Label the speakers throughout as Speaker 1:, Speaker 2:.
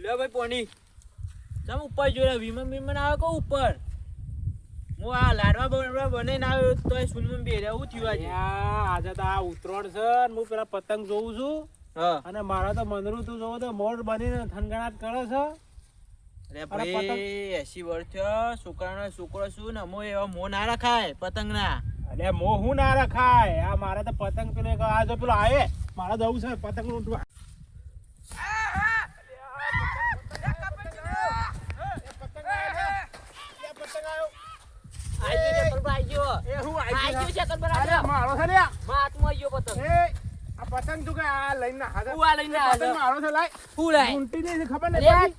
Speaker 1: લે ભાઈ પોણી તમે ઉપર જોયા વિમન આવે કો ઉપર હું આ લાડવા બનાવીને આવ્યો તો એ સુનમન બે રહેવું થયું આજે
Speaker 2: આજે તો આ ઉતરોણ છે ને હું પેલા પતંગ જોઉં છું અને મારા તો મંદરું તું જોવો તો મોર બનીને થનગણાટ કરે છે.
Speaker 1: અરે ભાઈ 80 વર્ષ થયો છોકરાનો છોકરો છું ને મો એવા મો ના રખાય પતંગ ના.
Speaker 2: અરે મો હું ના રખાય આ મારે તો પતંગ પેલો આ જો પેલો આવે મારે જવું છે પતંગ લૂંટવા.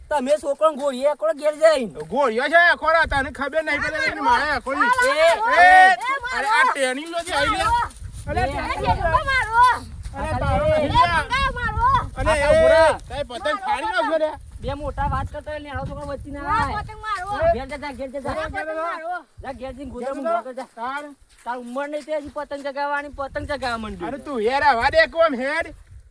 Speaker 1: તમે છોકરો ગોળીએ ઘેર જઈ
Speaker 2: ગોળીઓ છે ખોરા તને ખબર નહીં પડે મારે કોઈ આ ટ્રેનિંગ નો જે આવી ગયા પતંગ ફાડી નાખજો રે.
Speaker 1: બે મોટા વાત કરતા ને આવો છોકરો વચ્ચે ના આવે પતંગ મારો ઘેર જા ઘેર જા જઈને ગોદમ ઉભા તાર ઉંમર નહીં તે હજી પતંગ ચગાવવાની પતંગ ચગાવવા માંડ્યું.
Speaker 2: અરે તું યાર આવા દે કોમ હેડ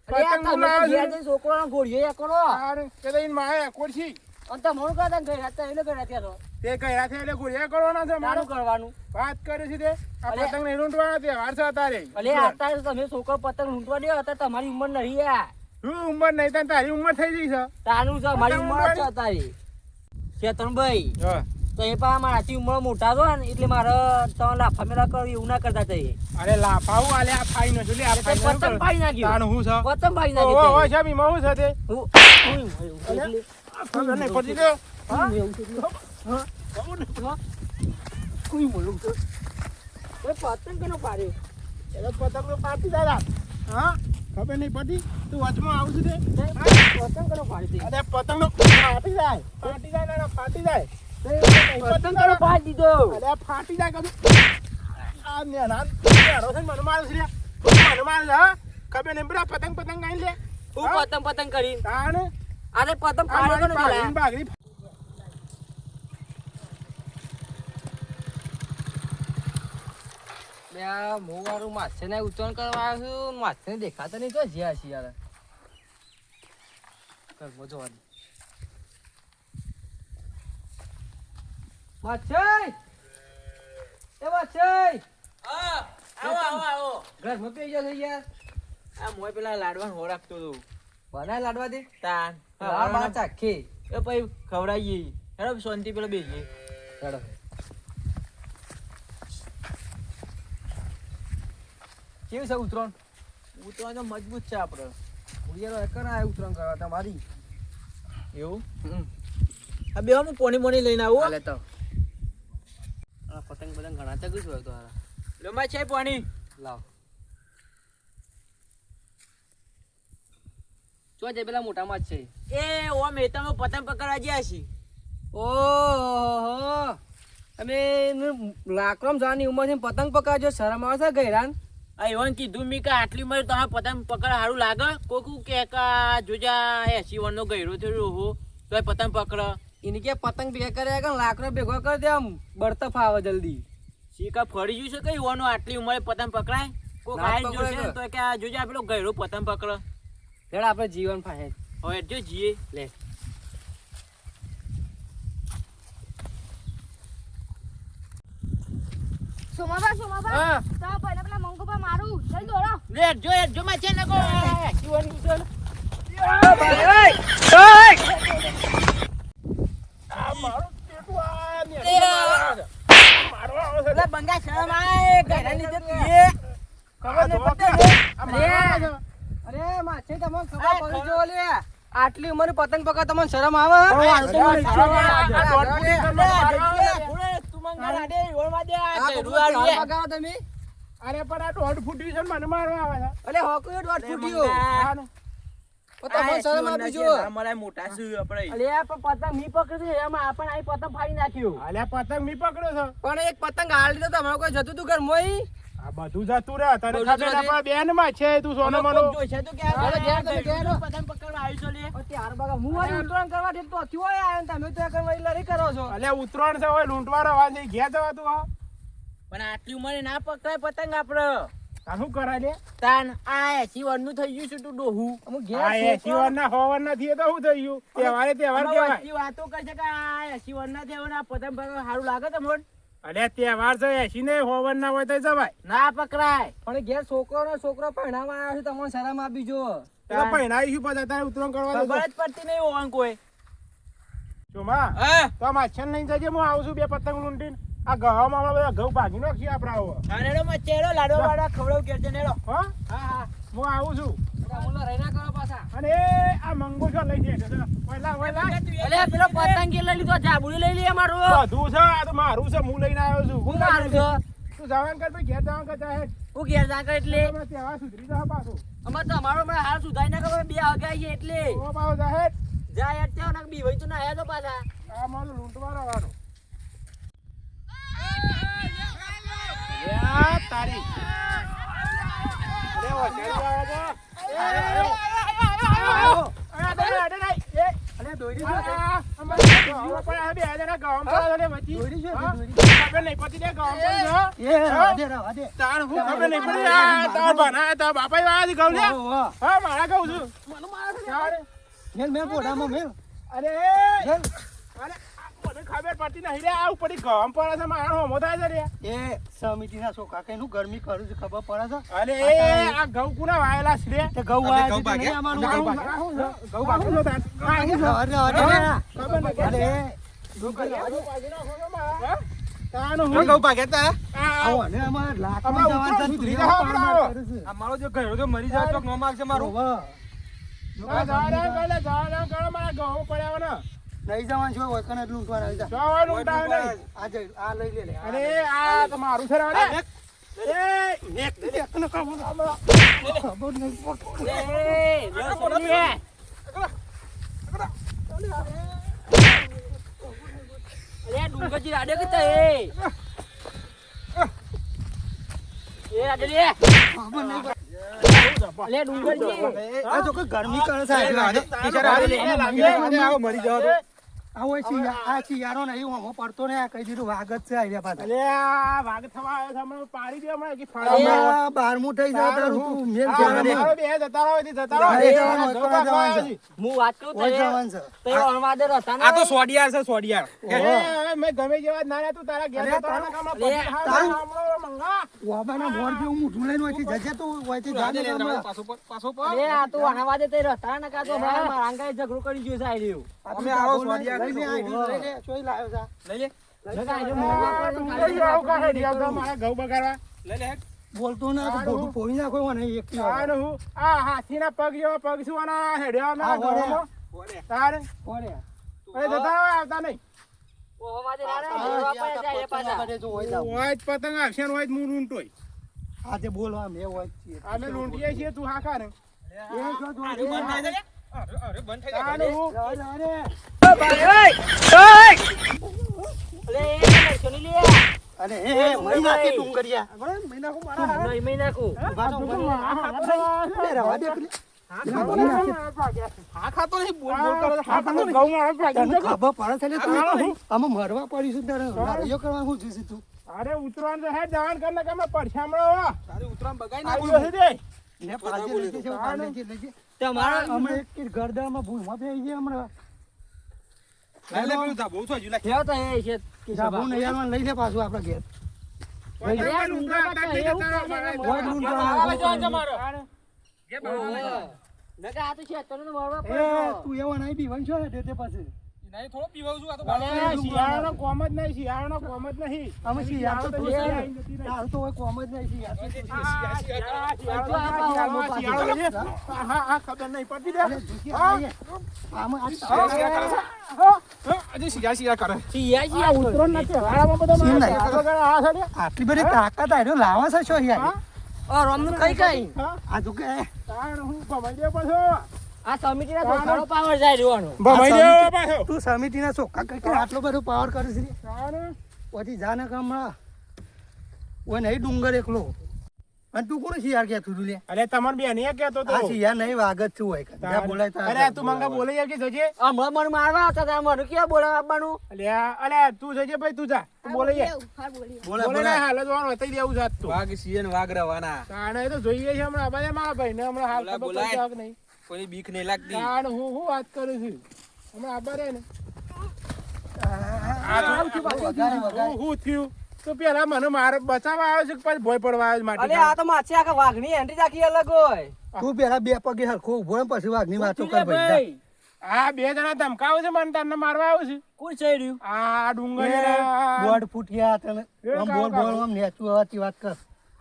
Speaker 2: પતંગ
Speaker 1: ઘેર જઈને છોકરાનો ગોળીએ કરો
Speaker 2: અરે કે દઈને મારે કોરસી
Speaker 1: અંત મોણ કરતા ગઈ હતા એને ગઈ હતા તો
Speaker 2: તે કયા છે એટલે ગોળીએ કરવાના છે મારું
Speaker 1: કરવાનું
Speaker 2: વાત કરે છે તે આ પતંગ નહીં લૂંટવાના તે વાર છે તારે.
Speaker 1: અલે અત્યારે તમે છોકરો પતંગ લૂંટવા દે હતા તમારી ઉંમર નહીં યાર
Speaker 2: હું ઉંમર નહીં તને તારી ઉંમર થઈ ગઈ છે
Speaker 1: તારું છે મારી ઉંમર છે તારી ચેતનભાઈ તો એ પા મારાથી ઉંમર મોટા છો ને એટલે મારે તમે લાફા મેલા કરો એવું ના કરતા તે.
Speaker 2: અરે લાફાવું આલે આ ફાઈ નો જોલી આ ફાઈ
Speaker 1: પતંગ પાડી નાખ્યો
Speaker 2: તાણ હું છે
Speaker 1: પતંગ પાડી નાખ્યો
Speaker 2: ઓ છે બી મહુ છે તે
Speaker 1: હું
Speaker 2: નહીં પડી ગયો
Speaker 1: હા કોઈ બોલું તો એ પતંગ કેનો પાડ્યો
Speaker 2: એટલે પતંગ નો પાટી દાદા હા ખબર નહીં પડી તું વચમાં આવું છું તે
Speaker 1: પતંગ કેનો પાડી
Speaker 2: અરે પતંગ નો ફાટી જાય ના ફાટી જાય
Speaker 1: પતંગ કેનો પાડી દીધો
Speaker 2: અરે ફાટી જાય કદું આ નેના નેરો છે મને મારું છે મને મારું હા ખબર નહીં બરા પતંગ ગાઈ લે
Speaker 1: હું પતંગ કરી
Speaker 2: તાણ
Speaker 1: અરે પતંગ પાડ્યો કોને પેલા
Speaker 2: બાગરી
Speaker 1: યા મોવારું માછે ને ઉતરણ કરવા આવ્યો છું માછે દેખાતા નહીં તો જ્યાં છે યાર કર મજો વાળી માછે એ માછે હા આવો ઘર માં પેઈ ગયો યાર આ મોય પેલા લાડવા હો રાખતો તો બનાય લાડવા દે તાન હા બા ચાખી એ પછી ખવડાવીએ હેડો શાંતિ પેલા બેસીએ હેડો કેવું છે ઉતરણ તો મજબૂત છે આપણે ઉડિયારો એક ના ઉતરણ કરવા તમારી એવું આ બે હું પોણી લઈને આવું હાલે તો આ પતંગ ઘણા ચગી હોય તો હારા લંબા છે પાણી લાવ જો જે પેલા મોટા માছ છે એ ઓ મેતામાં પતંગ પકડવા ગયા છે ઓહો અમે લાકડમ જવાની ઉંમર છે પતંગ પકડજો શરમ આવે છે ગયરાન આ એવન કીધું મી કે આટલી ઉંમરે તો પતંગ પકડ સારું લાગે કોકુ કે જોજા 80 વર્ષનો ગયરો થયો હો તો પતંગ પકડ એને કે પતંગ ભેગા કરે કે લાકડો ભેગો કરી દે આમ બળતફ આવે જલ્દી શીકા ફરી ગયું છે કઈ વાનો આટલી ઉંમરે પતંગ પકડાય કોક આઈ જોશે તો કે જોજા પેલો ગયરો પતંગ પકડ લેડા આપણે જીવન ફાહે હવે જો જીએ લે
Speaker 3: સોમાબા તો પહેલા પેલા મંગોબા મારું જલ્દી દોડો
Speaker 1: લે જો માં છે ને કો જીવન ગુસલ
Speaker 2: આ મારું ટેટુ આ ને મારો આવે છે
Speaker 1: લે બંગા શરમ આય ઘરે લીધે તું ખબર ન પડે
Speaker 2: આ મારો
Speaker 1: અરે માછે તમને ખબર પડી જો લે આટલી ઉંમરે પતંગ પકડ તમને શરમ આવે તમે
Speaker 2: અરે પણ આ દોઢ ફૂટ્યું છે મને મારવા આવે છે
Speaker 1: અલે હોકો દોઢ ફૂટ્યો તમને શરમ આપી જો અમારે મોટા છું આપણે અલે પણ પતંગ મી પકડી એમાં આપણ આઈ પતંગ ફાડી નાખ્યો
Speaker 2: અલે પતંગ મી પકડ્યો છે
Speaker 1: પણ એક પતંગ હાલ દીધો તમારો કોઈ જતું તું ઘર મોઈ
Speaker 2: આ બધું જતું રે તને ખબર આપણા બેન માં છે તું સોનો મનો
Speaker 1: જોઈશે તો કે પતંગ પકડવા આવી છો લે ત્યાર બગા હું વાળી ઉતરણ કરવા દે તો થયો આયો તમે તો એક લડી કરો છો
Speaker 2: અલે ઉતરણ છે હોય લૂંટવા રવા જઈ ગયા જવા તું આ
Speaker 1: પણ આટલી ઉંમરે ના પકડાય પતંગ આપણે
Speaker 2: તાર શું કરાય લે
Speaker 1: તાન આ 80 વર્ષનું થઈ ગયું છે તું ડોહું
Speaker 3: અમુક
Speaker 2: આ 80 વર્ષના 100 વર્ષના થઈએ તો શું થઈ ગયું તહેવારે તહેવાર
Speaker 1: અમે
Speaker 2: કહેવાય
Speaker 1: વસ્તી વાતો કરશે કે આ 80 વર્ષના થયા આ પતંગ પકડવા સારું લાગે તમને
Speaker 2: અલ્યા તહેવાર છે 80 ને 100 વર્ષના હોય તો જવાય
Speaker 1: ના પકડાય
Speaker 3: પણ ઘેર છોકરો પહેણાવા આવ્યો છે તમને શરમ આપી જો
Speaker 2: તો પહેણાવીશું પછી તારે ઉતરણ કરવા દે
Speaker 1: ખબર જ પડતી નહીં હોવાનું કોઈ
Speaker 2: ચોમા
Speaker 1: હા
Speaker 2: તો આ માછન લઈને જજે હું આવું છું બે પતંગ લૂંટીને આ ઘઉંમાં આપણે બધા ઘઉં ભાગી નાખીએ આપણે આવો
Speaker 1: અરેડો મચેડો લાડો વાડા ખવડાવ કરજે નેડો
Speaker 2: હા
Speaker 1: હા હા
Speaker 2: હું આવું છું
Speaker 3: બોલો રહીના કરો પાછા
Speaker 2: અને આ મંગો છો લઈ જશે પહેલા
Speaker 1: અલે પેલો પતંગ લઈ લીધો જાબુડી લઈ લે અમારું
Speaker 2: બધું છે આ તો મારું છે હું લઈને આવ્યો છું
Speaker 1: હું મારું છે
Speaker 2: તું જવાન કર ભાઈ ઘેર જવાન કર ચાહે
Speaker 1: હું ઘેર જા કર એટલે
Speaker 2: તમે તહેવાર સુધરી જા પાછો
Speaker 1: અમાર તો અમારો હમણાં હાલ સુધાઈ ના ખબર 2 વાગ્યા છે એટલે
Speaker 2: ઓ પાછો જાહે
Speaker 1: જા યાર ત્યાં ના બી હોય તો ના આયા તો પાછા
Speaker 2: આ મારું લૂંટવા રહેવાનો તારી અરે ઓ જલ્દી અરે દોડી મારા કહું છું
Speaker 3: મેલ પોડામાં મેલ
Speaker 2: અરે ખબર પડતી નહીં રે આ ઉપર ગમ પડે છે મારા હોમો થાય છે રે
Speaker 3: એ સમિતિના છોકરા કઈનું ગરમી કરું છે ખબર પડે છે
Speaker 2: અરે આ ઘઉં કુના વાયેલા છે રે
Speaker 3: તે ઘઉં વાયા છે નહીં અમારું
Speaker 2: ઘઉં ભાગું છો તાર
Speaker 3: અરે
Speaker 2: ખબર
Speaker 3: અરે
Speaker 2: તાનું હું
Speaker 4: ઘઉં ભાગે તા
Speaker 3: આવો ને અમાર લાખ
Speaker 2: અમાર
Speaker 3: જવાન
Speaker 2: ઉતરો સુધરી જા આપણે
Speaker 4: મારો જો ઘરો તો મરી જાય તો નો માગશે મારો
Speaker 2: મારા ઘઉં પડ્યા ને
Speaker 3: નહીં જવાન છો હોય કને લૂંટવાના આવી જા
Speaker 2: જવાનું ઉડાવ નહીં
Speaker 3: આજે આ લઈ લે લે
Speaker 2: અરે આ તમારું છે રે એ નેક તને કહું
Speaker 3: ખબર નહીં પડતું
Speaker 1: એ લસણ લે અરે ડુંગરજી રાડે કે એ રાડે લે
Speaker 3: ખબર નહીં
Speaker 1: અલે ડુંગરજી
Speaker 3: આ જો કે ગરમી કરે છે
Speaker 4: આવો મરી જાવ
Speaker 3: આવો આ ચિયારો નહીં હું પડતો ને આ કહી દીધું વાગત છે આઈડિયા પાછા
Speaker 2: અલે આ વાગ થવા આવ્યો છે હમણાં પાડી દે હમણાં કે ફાડા
Speaker 3: આ 12મું થઈ જાય તારું તું મેલ
Speaker 2: મારો
Speaker 3: જવા
Speaker 2: બે જતા રહો થી જતા રહો
Speaker 3: અરે જવાનું હોય, કોના જવાનું છે?
Speaker 1: હું વાત કરું
Speaker 3: ઓય જવાન છે
Speaker 1: તો અણવાદે રહેતા
Speaker 4: આ તો સોડિયાર છે સોડિયાર
Speaker 2: અરે મેં ગમે જેવા ના તું તારા ઘેર જતો રહો ને કામમાં પછી
Speaker 3: તારું-
Speaker 2: હમણાં મંગા
Speaker 3: વાબાના મોર જેવું મોઢું લઈને હોયથી જજે તો હોયથી જાને ગામમાં.
Speaker 4: પાછો
Speaker 1: અરે આ તો અણવાદે તે રહેતા ના કાતો મારા આંગાએ ઝઘડો કરી ગયો છે આ રહ્યો
Speaker 3: આ
Speaker 4: અમે
Speaker 3: તું
Speaker 4: આવો
Speaker 3: બોલ ને,
Speaker 4: સ્વાદિયા
Speaker 3: લઈ લે, આ લઈ લે, ચોઈ લાવ્યો છે.
Speaker 4: લઈ લે
Speaker 1: લગા એ મોંઘા પડે
Speaker 2: તું
Speaker 1: ખાલી
Speaker 2: કઈ આવું કાઢે યાર તો મારા ઘઉં બગાડવા
Speaker 4: લઈ લે
Speaker 3: બોલતો ના તો મોઢું ફોડી નાખો મને એક
Speaker 2: તારે હું આ હાથીના પગ જેવા પગ શું આના હેડ્યા ના
Speaker 3: આ વળ્યા.
Speaker 2: ઘઉંમાં? તારે
Speaker 3: કોને
Speaker 2: અરે જતા રહો આવતા નહીં
Speaker 1: અણવાદે રાડે મોંઘા પડે છે એ પાછા
Speaker 3: બધે જો હોય જાવ.
Speaker 2: હોય જ પતંગ આવશે ને હોય જ હું લૂંટોય
Speaker 3: આજે બોલવા મેં હોય જ છીએ.
Speaker 2: અમે લૂંટીએ છીએ તું હાકા ને
Speaker 3: એ જો જો
Speaker 4: અરે બંધ થઈ જાય અરે બંધ થઈ જાય
Speaker 2: તારે હું
Speaker 1: અલે એ લસણ લે
Speaker 3: અરે હે મહી નાખી ડુંગરિયા
Speaker 1: નહીં મહિના કો
Speaker 3: બાજુ અરે રવા દે પેલી. મહી નાખી.
Speaker 4: હા ખાતો નહીં બોલ બોલ કરે છે.
Speaker 3: તને ખબર પડે છે લે તું આમાં મરવા પડીશું તારે લડાઈઓ કરવા શું જોઈશે તું
Speaker 2: અરે ઉતરવાનું તો હે જવાન કરીને કે અમે પડછામણો
Speaker 4: તારી ઉતરાણ બગાઈ
Speaker 2: આવ્યો
Speaker 4: નાખું
Speaker 2: છે દે
Speaker 3: લે પાછે લઈ જશે પાછે લઈ જશે.
Speaker 1: તમારા
Speaker 3: હમણાં એક કે ગરદામાં ભૂલમાં બેસી ગયા હમણાં
Speaker 4: લઈ લે પેલું ધાબો છો હજુ લે
Speaker 1: કેવો તો એ છે
Speaker 3: જાબુ નહીં આવવાનું લઈ લે પાછું આપણે ઘેર
Speaker 2: પતંગ લૂંટવા આવતા જ નહીં જતા રહો મારા
Speaker 3: હોય જ લૂંટવાના.
Speaker 1: નકા આ તો છે તને મળવા
Speaker 3: એ
Speaker 1: પડે
Speaker 3: તું એવો નહીં બીવન છો ને તે પાસે
Speaker 4: નહીં થોડો પીવાઉં છું આ તો
Speaker 2: અરે શિયાળાનો કોમ જ નહીં શિયાળાનો કોમ જ નહીં
Speaker 3: અમે શિયાળ તો
Speaker 2: શિયાળો
Speaker 3: તું
Speaker 2: તો
Speaker 3: છે.
Speaker 2: શિયાળો જતી રહી.
Speaker 3: તારું તો હોય કોમ જ નહીં શિયાળ.
Speaker 2: હા ખબર નહીં પડતી દે
Speaker 3: અરે જુઠી આઈએ. આમાં આ તારા
Speaker 4: હજી શિયા શિયા કરે
Speaker 1: સિયા
Speaker 2: ઉતરો નથી હારામાં બધો
Speaker 3: શી
Speaker 2: મારા
Speaker 3: નહીં?
Speaker 2: સાગર વગર આ છે ને?
Speaker 3: આટલી બધી તાકાત આર્યો લાવા છે છો યાર
Speaker 1: ઓ રોમનું કઈ કઈ
Speaker 2: હા?
Speaker 3: આ તો કે
Speaker 2: તાણ હું ભમાઈ દેવો પાછો.
Speaker 1: આ સમિતિના ધોખાનો પાવર જાય રહેવાનો
Speaker 2: ભમાઈ દેવો પાછો.
Speaker 3: તું સમિતિના ચોખ્ખા કઈ કઈ આટલો બધો પાવર કરે છે
Speaker 2: તાણ
Speaker 3: પછી જાને કે હમણાં ઓય નહીં ડુંગર એકલો અને તું કોણ શિયાળ કહેતું તું લે
Speaker 2: અરે તમાર બેન એ કહેતો તો
Speaker 3: આ શિયાળ નહીં વાઘ જ છું હોય જ્યાં બોલાય ત્યાં
Speaker 2: અરે તું મંગા બોલે કે જજે
Speaker 1: હમણાં મને મારવા હતા ત્યાં મને ક્યાં બોલાવા આવવાનું
Speaker 2: અલે તું જજે ભાઈ તું જા તું બોલે જા
Speaker 3: બોલે
Speaker 2: બોલે ના હાલ જવાનું હતા દેવું જાત તું
Speaker 4: વાઘ સિયન વાઘ રવાના
Speaker 2: તાણે તો જોઈએ છે હમણાં બધા મારા ભાઈ ને હમણાં હાલ ખબર
Speaker 4: બોલાય.
Speaker 2: પડશે કે નહીં
Speaker 4: કોઈ બીક નહીં લાગતી
Speaker 2: તાણ હું વાત કરું છું હમણાં આબા રે ને હું થયું તો પેલા મને મારે બચાવવા આવ્યો છે કે પછી ભોય પડવા આવ્યો છે
Speaker 1: અલે
Speaker 2: માટી
Speaker 1: આ તો માછી આખા વાઘની એન્ટ્રી આખી અલગ હોય
Speaker 3: તું પેલા બે પગે હરખો ઉભો રહે ને પછી વાઘની વાતો કર ભાઈ જા.
Speaker 1: ભાઈ
Speaker 2: આ બે જણા ધમકાવે છે મને તમને મારવા આવ્યો છે
Speaker 1: કોણ છે રહ્યું
Speaker 2: આ ડુંગર
Speaker 3: દોઢ ફૂટ ગયા તને આમ બોલ બોલ આમ નેચું હવાથી વાત કર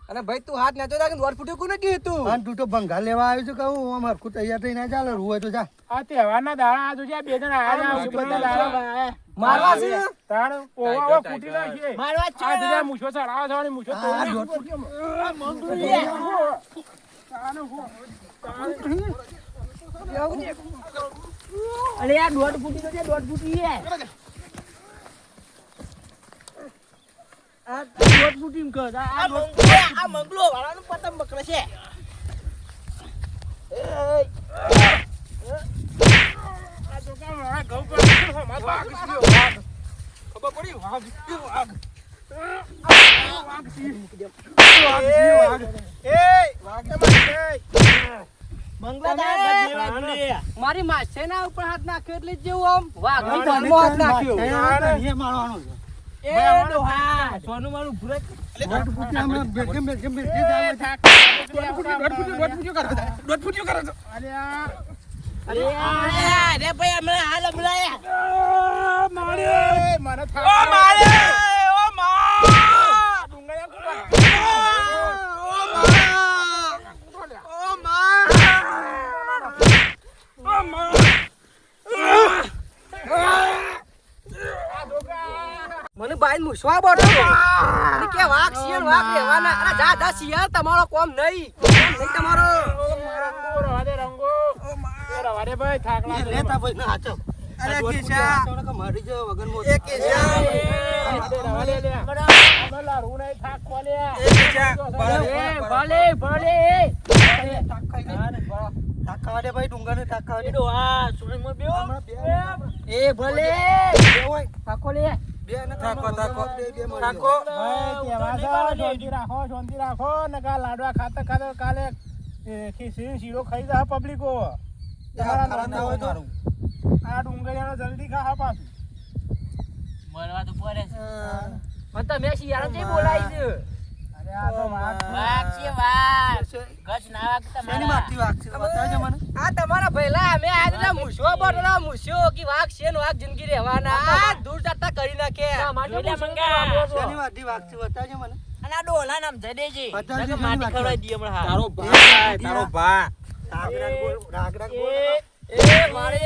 Speaker 1: અને ભાઈ તું હાથ નાચો રાખીને દોડ ફૂટ્યું કોને કીધું તું
Speaker 3: અને તું તો ભંગાર લેવા આવ્યો છું કહું આમ હરખું તૈયાર થઈને ના ચાલે રૂ હોય તો જા
Speaker 2: આ તહેવારના દાડા આ જોજે આ બે જણા આવ્યા છે બધા દાડા
Speaker 1: મારવા છે
Speaker 2: તાણ ઓવા ફૂટી નાખીએ
Speaker 1: મારવા જ છે.
Speaker 2: આ જોજે મૂછો ચડાવે છે અને મૂછો
Speaker 3: આ
Speaker 2: તોડી
Speaker 3: દોઢ
Speaker 1: અરે આ દોડ ફૂટી તો છે દોડ ફૂટી છે આ દોડ ફૂટી એમ કહે આ મંગલો વાળાનું પતંગ પકડે છે
Speaker 2: આ જોકા મારા ઘઉં પર મારા ભાગ છે વાઘ
Speaker 4: ખબર પડી વાઘ એ વાઘ
Speaker 1: મારી માસે ના ઉપર હાથ નાખ્યો એટલે જેવું આમ વાઘ હાથ નાખ્યો
Speaker 3: એ મારવાનો છે
Speaker 1: એ ડોહા સોનું મારું ભૂરે
Speaker 3: દોઢ ફૂટ આમ બેઠે બેઠે બેઠે જાય
Speaker 4: દોઢ ફૂટ્યું કરે છે
Speaker 1: અરે અરે ભાઈ અમે હાલ હમણાં
Speaker 2: મને
Speaker 1: મને બાઈ મૂછવા બોલો કે વાઘ શિયાળ વાઘ રહેવાના અરે જા જા શિયાળ તમારો કોમ નહીં તમારો
Speaker 2: રવાડે ભાઈ થાક
Speaker 3: એ
Speaker 2: લાગે
Speaker 3: લેતા ભાઈ ના હાચો
Speaker 1: અરે
Speaker 3: દોઢ ફૂટ
Speaker 1: કેશા.
Speaker 3: હાચો ને મારી જો વગર મો
Speaker 2: રવાડે લે અમે લાડુ નહીં થાક કોલ્યા
Speaker 1: ભલે ભલે
Speaker 3: ટાકા દે ભાઈ ડુંગર ને ટાકા દે
Speaker 1: ડોહા સુરેમાં બેહો એ ભલે
Speaker 3: હોય
Speaker 1: પાકો લે
Speaker 3: બે ને
Speaker 4: ટાકો, ટાકો.
Speaker 3: ટાકો
Speaker 2: શાંતિ રાખો શાંતિ રાખો ને કા લાડવા ખાતા ખાતા કાલે ખીચડી શીરો ખાઈ જા પબ્લિકો
Speaker 3: ખરા ના હોય તો
Speaker 2: આ ડુંગળીયાનો જલ્દી ખા પાછું
Speaker 1: મરવા તો પડે છે પણ તમે શિયાળ જે બોલાઈ છે
Speaker 2: અરે આ તો
Speaker 1: વાઘ છે વાઘ ગજ ના વાઘ
Speaker 3: શેની
Speaker 1: તમારા
Speaker 3: મારતી વાગ છે બતાવજો મને
Speaker 1: આ તમારા ભઈલા અમે આજના મૂછો બોટલા મૂછો કે વાઘ છે ને વાઘ જિંદગી રહેવાના આ દૂર જતા કરી નાખે જોઈલે મંગા
Speaker 3: શેની મારતી વાગ છે બતાવજો મને
Speaker 1: અને આ ડોલા નામ જઈ દેજે
Speaker 3: બતાવજો
Speaker 1: નકર માટી
Speaker 3: શેની
Speaker 1: ખવડાવી દઈએ હમણાં
Speaker 4: તારો ભા તારો ભા
Speaker 3: રાગ રાગ બોલ
Speaker 1: એ મારે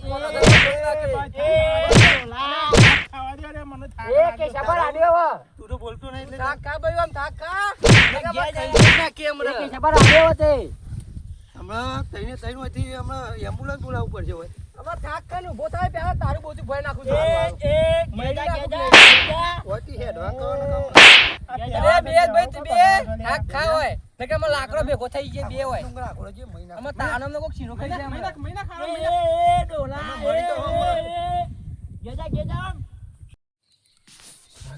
Speaker 1: કોનો તો કરી નાખે
Speaker 2: ખાવા દે રે મને થાક
Speaker 1: એ કે સબર આડ્યો હો
Speaker 3: તું તો બોલતો નહીં એટલે
Speaker 1: થાક કા ભાઈ આમ થાક કા નાખે હમણાં કે સબર આડ્યો તે
Speaker 3: હમણાં તઈને તઈને હોયથી હમણાં એમ્બ્યુલન્સ બોલાવવું પડશે હોય
Speaker 1: અમાર થાક કા ને ઉભો થાય પહેલા તારું બોતું ભય નાખું છું
Speaker 3: હોયથી હેડવા કરવાનું
Speaker 1: અરે બે ભાઈ તું બે થાક ખા હોય નકે અમે લાકડો ભેગો થઈ જાય બે હોય
Speaker 3: ડુંગર આખો જે મહિના
Speaker 1: અમે તાણમ નો કોક શીરો ખાઈ જાય
Speaker 4: મહિના
Speaker 1: એ ડોલા ગેજા ગેજા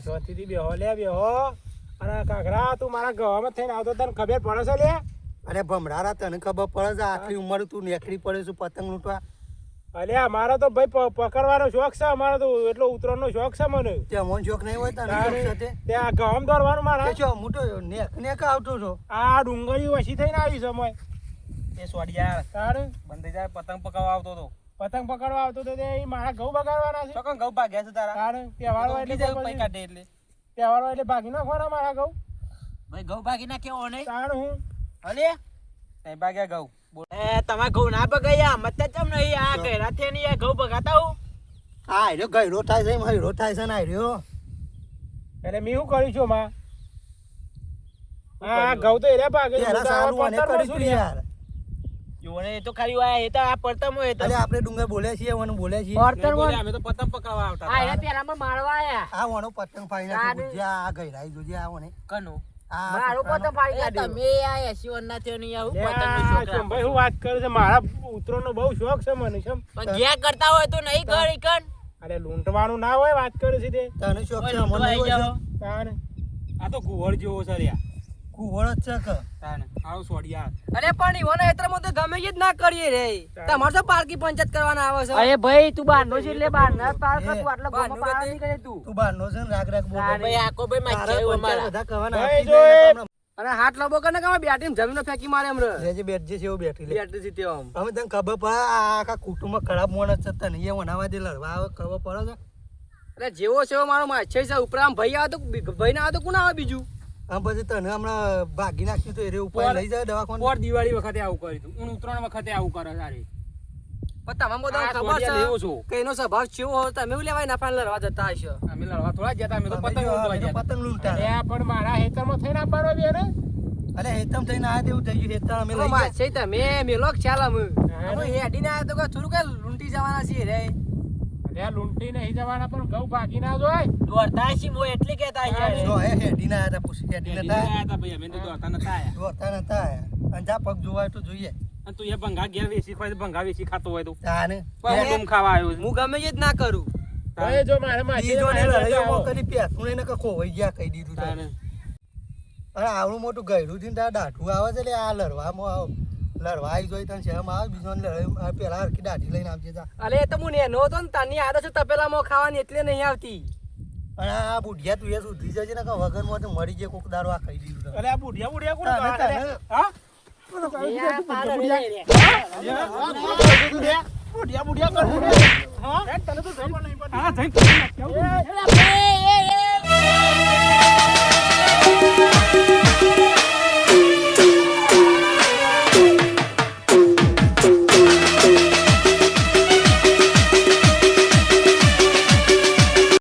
Speaker 2: શાંતિથી બેહો લે બેહો અને કાકરા તું મારા ગવામાં થઈને આવતો તને ખબર પડે છે લે
Speaker 3: અરે ભમરારા તને ખબર પડે છે આટલી ઉંમર તું નેકડી પડે છે પતંગ લૂંટવા
Speaker 2: અલે અમારો તો ભાઈ પકડવાનો શોખ છે અમારો તો એટલો ઉતરવાનો શોખ છે મને
Speaker 3: ત્યાં મોન શોખ નહીં હોય તને શોખ સાથે
Speaker 2: ત્યાં ગમ દોડવાનું મારા
Speaker 3: કે છો હું તો નેક નેક આવતો છો
Speaker 2: આ ડુંગળી ઓછી થઈને આવી છે મોય
Speaker 4: એ સોડિયાર
Speaker 2: તારે
Speaker 4: બંધ થઈ જાય પતંગ પકાવવા આવતો તો
Speaker 2: પતંગ પકડવા આવતો તો તે ઈ મારા ઘઉં બગાડવાના છે
Speaker 4: ચોકન ઘઉં ભાગ્યા છે તારા
Speaker 2: તારે તહેવારો એટલે
Speaker 4: બીજા
Speaker 2: તો
Speaker 4: પૈ
Speaker 2: પછી
Speaker 4: કાઢે એટલે
Speaker 2: તહેવારો એટલે ભાગી નાખવાના મારા ઘઉં
Speaker 1: ભાઈ ઘઉં ભાગી નાખ્યો નહીં
Speaker 2: તારે હું
Speaker 1: અલે
Speaker 4: નહીં ભાગ્યા ઘઉં
Speaker 1: એ તમાર ઘઉં ના બગાયા મત ચમ નહીં આ ઘેરા થે ની આ ઘઉં બગાતા હું
Speaker 3: હા આર્યો ગયરો થાય છે એમાં હીરો થાય છે ને આર્યો
Speaker 2: એટલે મેં શું કર્યું છું માં આ ઘઉં તો એરા ભાગે છે.
Speaker 3: તેરા સારું અને
Speaker 2: પતંગમાં
Speaker 3: કરી
Speaker 2: શું
Speaker 3: તું
Speaker 2: લે?
Speaker 3: યાર
Speaker 1: યોને એ તો ખાલી આયા એ તો આ પડતમ હોય તો
Speaker 3: અરે આપણે ડુંગર બોલ્યા છીએ વણ બોલ્યા છીએ
Speaker 1: પડતર
Speaker 4: બોલે, અમે તો પતંગ પકાવવા આવતા
Speaker 1: આ
Speaker 4: હતા.
Speaker 1: એ પેલામાં મારવા આયા
Speaker 3: આ વણો પતંગ ફાઈ નાખે ગુજ્યા આ ગયરાઈ જોજે આ વણે
Speaker 1: કનો મારો પતંગ ફાડી કાઢ્યો. તમે આ 81 ના થયો નહીં આવું પતંગનો શોખ રાખો.
Speaker 2: ભાઈ હું વાત કરું છું મારા ઉતરોનો બહુ શોખ છે મને છે
Speaker 1: પણ ઘેર કરતા હોય તો નહીં કર ઈકન.
Speaker 2: અરે લૂંટવાનું ના હોય વાત કરું છું તે
Speaker 3: તને શોખ છે
Speaker 1: ઓય
Speaker 3: અમને
Speaker 1: લૂંટવા
Speaker 3: હોય
Speaker 1: જાઓ.
Speaker 3: છે
Speaker 2: તારે
Speaker 4: આ તો ગુવળ જેવો છે લ્યા
Speaker 3: કુવળ જ છે કે
Speaker 4: તાને આવો સોડિયા
Speaker 1: અરે પણ ઈવોને એત્રમાં તો ગમે એ જ ના કરીએ રે. તમારે તો પારકી પંચાયત કરવાના આવે છે. અરે ભાઈ તું બહારનો છે એટલે બહારના પાર કર. તું આટલો ગોમો પાર નહીં કરે તું.
Speaker 3: તું બહારનો છે ને રાગ બોલ
Speaker 1: ભાઈ આકો ભાઈ માં
Speaker 3: તારા
Speaker 1: જેવું
Speaker 3: પંચાયત
Speaker 1: અમારા.
Speaker 3: બધા કહેવાના
Speaker 2: ભાઈ
Speaker 3: આપી
Speaker 2: જો
Speaker 3: દે
Speaker 2: એ-
Speaker 3: ને
Speaker 1: અને હાથ લાંબો કરીને કે બેટીને જમીનો ફેંકી મારે એમ રે.
Speaker 3: રેજે બેઠ જે છે એવું બેઠી લે
Speaker 1: બેટરી થી તેમ.
Speaker 3: અમે તને ખબર પડે આ આખા કુટુંબમાં ખરાબ માણસ છે તને એ વનાવા દે લડવા આવે ખબર પડે છે
Speaker 1: અરે જેવો છે એવો મારો માછે છે. ઉપરામ ભાઈ આવે તો ભાઈ ના આવે તો કોણ આવે બીજું?
Speaker 3: આમ પછી તને હમણાં ભાગી નાખ્યું તો એ ઉપાય લઈ જાય દવાખાને
Speaker 4: પોર દિવાળી વખતે આવું કર્યું તું હું ઉત્તરાયણ વખતે આવું કરે સારી
Speaker 1: પણ તમામ બધા
Speaker 4: આ
Speaker 1: ખબર
Speaker 4: સોડિયા લેવો છો.
Speaker 1: છે કે એનો સ્વભાવ કેવો હોય તમે એવું લેવાય ના પાન લડવા જતા હશો.
Speaker 4: અમે લડવા થોડા જતા અમે તો
Speaker 3: અમે
Speaker 4: પતંગ
Speaker 3: તો-
Speaker 4: લૂંટવા
Speaker 3: અમે તો
Speaker 4: જતા
Speaker 3: પતંગ લૂંટા
Speaker 2: અરે પણ મારા હેતરમાં થઈને આપવાનો બે ને
Speaker 3: અરે હેતમ થઈને આ દેવું થઈ ગયું હેતમ અમે લઈ ગયા
Speaker 1: માછે તમે મેલો ખ્યાલ અમે
Speaker 2: હા.
Speaker 1: અમે હેડીને આવ્યા તો કે થોડું કઈ લૂંટી જવાના છીએ રે.
Speaker 2: અરે આ લૂંટી નહીં જવાના પણ ઘઉં ભાગી ના જોય
Speaker 1: દોડતા છીએ મો એટલે કહેતા છીએ.
Speaker 3: જો હે હેડીને આયા તા પૂછી હેડીને તા
Speaker 4: આયા તા ભાઈ અમે તો દોડતા નતા આયા
Speaker 3: જોતા નતા આયા અને જા પગ જોવાય તો જોઈએ
Speaker 4: અને તું એ ભંગા ઘેર વેચી ખાય તો ભંગા વેચી ખાતો હોય તો
Speaker 3: તાને
Speaker 4: પણ હું ડૂમ ખાવા આવ્યો છું.
Speaker 1: હું ગમે એ જ ના કરું.
Speaker 2: હવે જો મારે માછી
Speaker 3: ઈ જો ને
Speaker 2: મારે
Speaker 3: લડાઈઓમાં
Speaker 2: આવો.
Speaker 3: કરી પેસું એને કે ખોવાઈ ગયા કહી દીધું તારે
Speaker 4: તાને.
Speaker 3: અરે આવડું મોટું ગયડું થી તાર દાઢું આવે છે એટલે આ લડવામાં લડવા આવી જોઈ તને શહેરમાં આવે બીજો લડાઈ પેલા હરખી દાઢી લઈને આવજે તા
Speaker 1: અરે એ તો હું નેનો હતો ને તાની આદત છે તપેલામાં ખાવાની એટલે નહીં આવતી.
Speaker 3: અને આ બુઢિયા તું એ સુધરી જજે ને કે વગરમાં તો મરી જાય કોક દારો આ કહી દીધું તને.
Speaker 2: અરે આ બુઢિયા બુઢિયા કોણ
Speaker 3: તાને,
Speaker 2: કરે?
Speaker 3: તાને.
Speaker 2: હા બુઢિયા બુઢિયા કરું હા તને તો ખબર નહીં પડતી.
Speaker 4: હા જઈને પતંગ નાખ્યા.
Speaker 2: એ